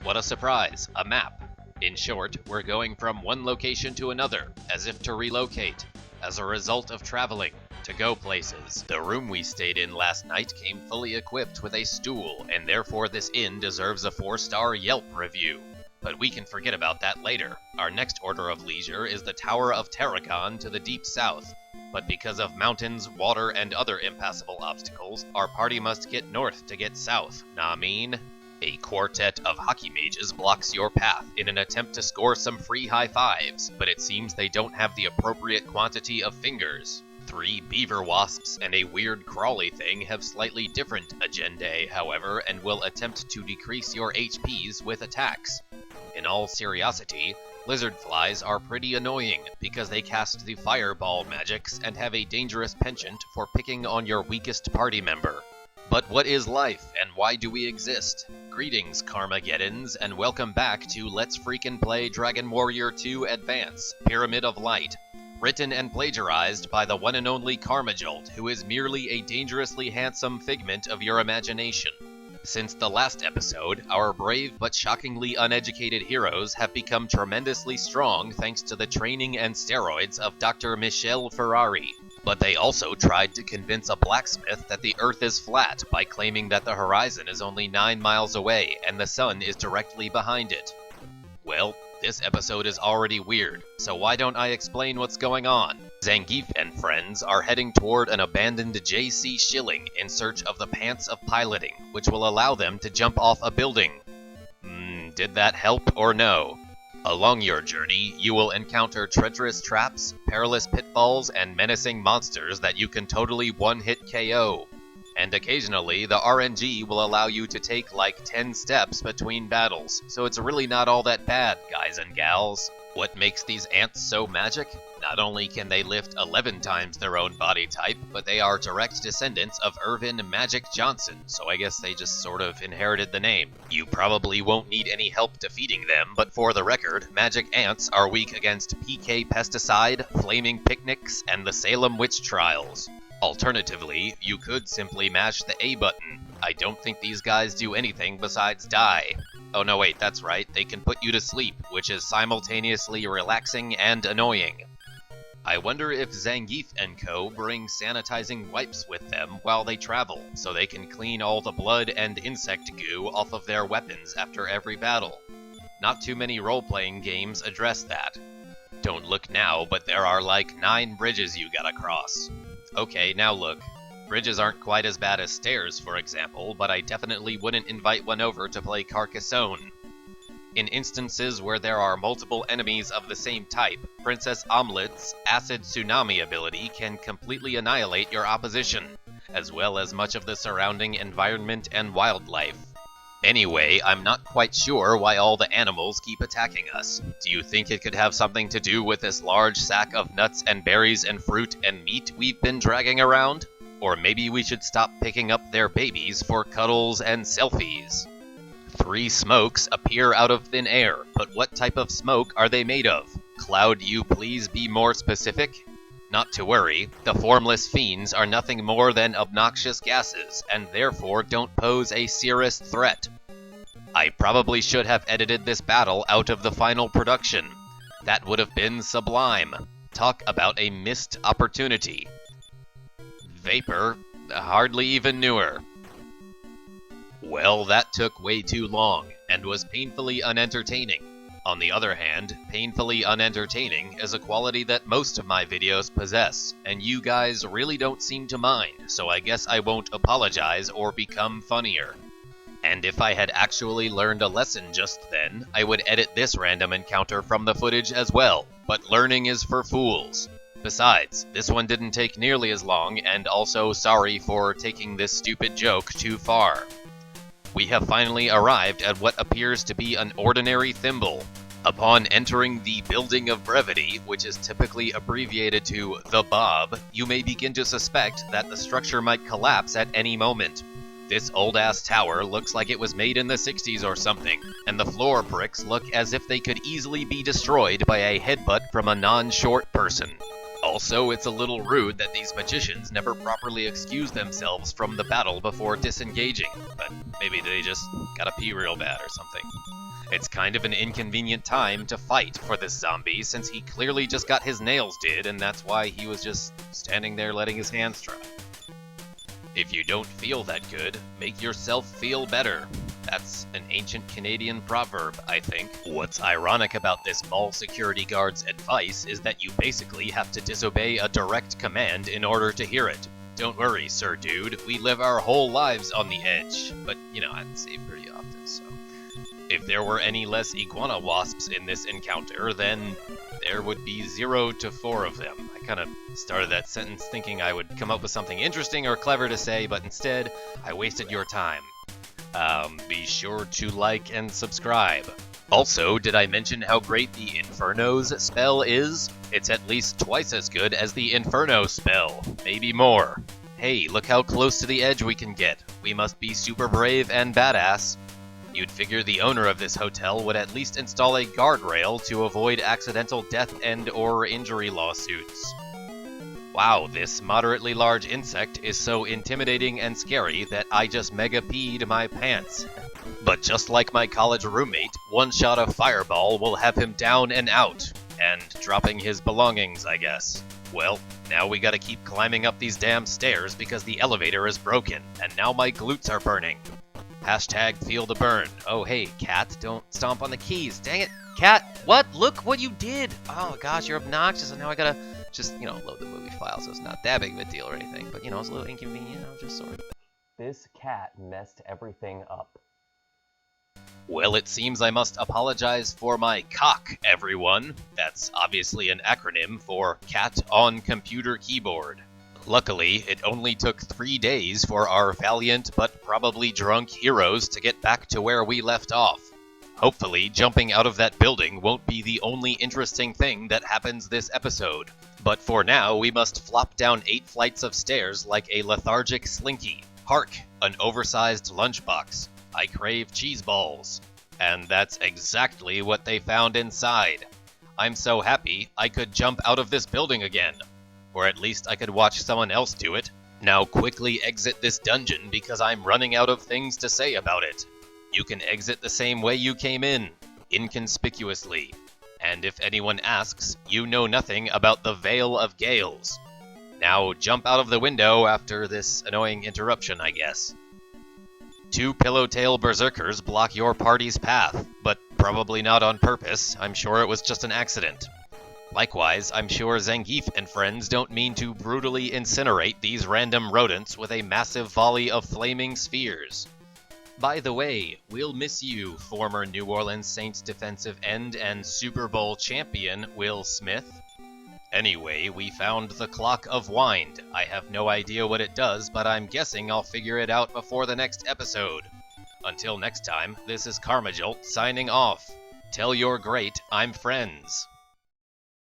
What a surprise, a map. In short, we're going from one location to another, as if to relocate, as a result of traveling, to go places. The room we stayed in last night came fully equipped with a stool, and therefore this inn deserves a 4-star Yelp review. But we can forget about that later. Our next order of leisure is the Tower of Tarragon to the deep south. But because of mountains, water, and other impassable obstacles, our party must get north to get south. Nah mean? A quartet of hockey mages blocks your path in an attempt to score some free high fives, but it seems they don't have the appropriate quantity of fingers. 3 beaver wasps and a weird crawly thing have slightly different agendae, however, and will attempt to decrease your HPs with attacks. In all seriosity, lizard flies are pretty annoying because they cast the fireball magics and have a dangerous penchant for picking on your weakest party member. But what is life, and why do we exist? Greetings, KarmaGeddons, and welcome back to Let's Freakin' Play Dragon Warrior 2 Advance, Pyramid of Light. Written and plagiarized by the one and only KarmaJolt, who is merely a dangerously handsome figment of your imagination. Since the last episode, our brave but shockingly uneducated heroes have become tremendously strong thanks to the training and steroids of Dr. Michel Ferrari. But they also tried to convince a blacksmith that the Earth is flat by claiming that the horizon is only 9 miles away and the sun is directly behind it. Well, this episode is already weird, so why don't I explain what's going on? Zangief and friends are heading toward an abandoned JC Shilling in search of the Pants of Piloting, which will allow them to jump off a building. Did that help or no? Along your journey, you will encounter treacherous traps, perilous pitfalls, and menacing monsters that you can totally one-hit KO. And occasionally, the RNG will allow you to take like 10 steps between battles, so it's really not all that bad, guys and gals. What makes these ants so magic? Not only can they lift 11 times their own body type, but they are direct descendants of Irvin Magic Johnson, so I guess they just sort of inherited the name. You probably won't need any help defeating them, but for the record, magic ants are weak against PK Pesticide, Flaming Picnics, and the Salem Witch Trials. Alternatively, you could simply mash the A button. I don't think these guys do anything besides die. Oh no wait, that's right, they can put you to sleep, which is simultaneously relaxing and annoying. I wonder if Zangief and co. bring sanitizing wipes with them while they travel, so they can clean all the blood and insect goo off of their weapons after every battle. Not too many role-playing games address that. Don't look now, but there are like 9 bridges you gotta cross. Okay, now look. Bridges aren't quite as bad as stairs, for example, but I definitely wouldn't invite one over to play Carcassonne. In instances where there are multiple enemies of the same type, Princess Omelette's Acid Tsunami ability can completely annihilate your opposition, as well as much of the surrounding environment and wildlife. Anyway, I'm not quite sure why all the animals keep attacking us. Do you think it could have something to do with this large sack of nuts and berries and fruit and meat we've been dragging around? Or maybe we should stop picking up their babies for cuddles and selfies. 3 smokes appear out of thin air, but what type of smoke are they made of? Cloud, you please be more specific? Not to worry, the formless fiends are nothing more than obnoxious gases, and therefore don't pose a serious threat. I probably should have edited this battle out of the final production. That would have been sublime. Talk about a missed opportunity. Vapor, hardly even newer. Well, that took way too long, and was painfully unentertaining. On the other hand, painfully unentertaining is a quality that most of my videos possess, and you guys really don't seem to mind, so I guess I won't apologize or become funnier. And if I had actually learned a lesson just then, I would edit this random encounter from the footage as well, but learning is for fools. Besides, this one didn't take nearly as long, and also sorry for taking this stupid joke too far. We have finally arrived at what appears to be an ordinary thimble. Upon entering the Building of Brevity, which is typically abbreviated to the Bob, you may begin to suspect that the structure might collapse at any moment. This old-ass tower looks like it was made in the 60s or something, and the floor bricks look as if they could easily be destroyed by a headbutt from a non-short person. Also, it's a little rude that these magicians never properly excuse themselves from the battle before disengaging, but maybe they just gotta pee real bad or something. It's kind of an inconvenient time to fight for this zombie since he clearly just got his nails did, and that's why he was just standing there letting his hands dry. If you don't feel that good, make yourself feel better. That's an ancient Canadian proverb, I think. What's ironic about this mall security guard's advice is that you basically have to disobey a direct command in order to hear it. Don't worry, sir dude, we live our whole lives on the edge. But, you know, I save pretty often, so... If there were any less iguana wasps in this encounter, then there would be 0 to 4 of them. I kind of started that sentence thinking I would come up with something interesting or clever to say, but instead, I wasted your time. Be sure to like and subscribe. Also, did I mention how great the Inferno's spell is? It's at least twice as good as the Inferno spell, maybe more. Hey, look how close to the edge we can get. We must be super brave and badass. You'd figure the owner of this hotel would at least install a guardrail to avoid accidental death and/or injury lawsuits. Wow, this moderately large insect is so intimidating and scary that I just mega peed my pants. But just like my college roommate, one shot of Fireball will have him down and out, and dropping his belongings, I guess. Well, now we gotta keep climbing up these damn stairs because the elevator is broken, and now my glutes are burning. Hashtag feel the burn. Oh hey, cat, don't stomp on the keys. Dang it, cat, what? Look what you did! Oh gosh, you're obnoxious, and now I gotta just, you know, load the movie file, so it's not that big of a deal or anything, but you know, it's a little inconvenient, just sort of. This cat messed everything up. Well, it seems I must apologize for my cock, everyone. That's obviously an acronym for Cat on Computer Keyboard. Luckily, it only took 3 days for our valiant but probably drunk heroes to get back to where we left off. Hopefully, jumping out of that building won't be the only interesting thing that happens this episode. But for now, we must flop down 8 flights of stairs like a lethargic slinky. Hark, an oversized lunchbox. I crave cheese balls. And that's exactly what they found inside. I'm so happy I could jump out of this building again. Or at least I could watch someone else do it. Now quickly exit this dungeon because I'm running out of things to say about it. You can exit the same way you came in, inconspicuously. And if anyone asks, you know nothing about the Veil of Gales. Now jump out of the window after this annoying interruption, I guess. 2 Pillowtail Berserkers block your party's path, but probably not on purpose. I'm sure it was just an accident. Likewise, I'm sure Zangief and friends don't mean to brutally incinerate these random rodents with a massive volley of flaming spheres. By the way, we'll miss you, former New Orleans Saints defensive end and Super Bowl champion Will Smith. Anyway, we found the Cloak of Wind. I have no idea what it does, but I'm guessing I'll figure it out before the next episode. Until next time, this is KarmaJolt signing off. Tell your great I'm friends.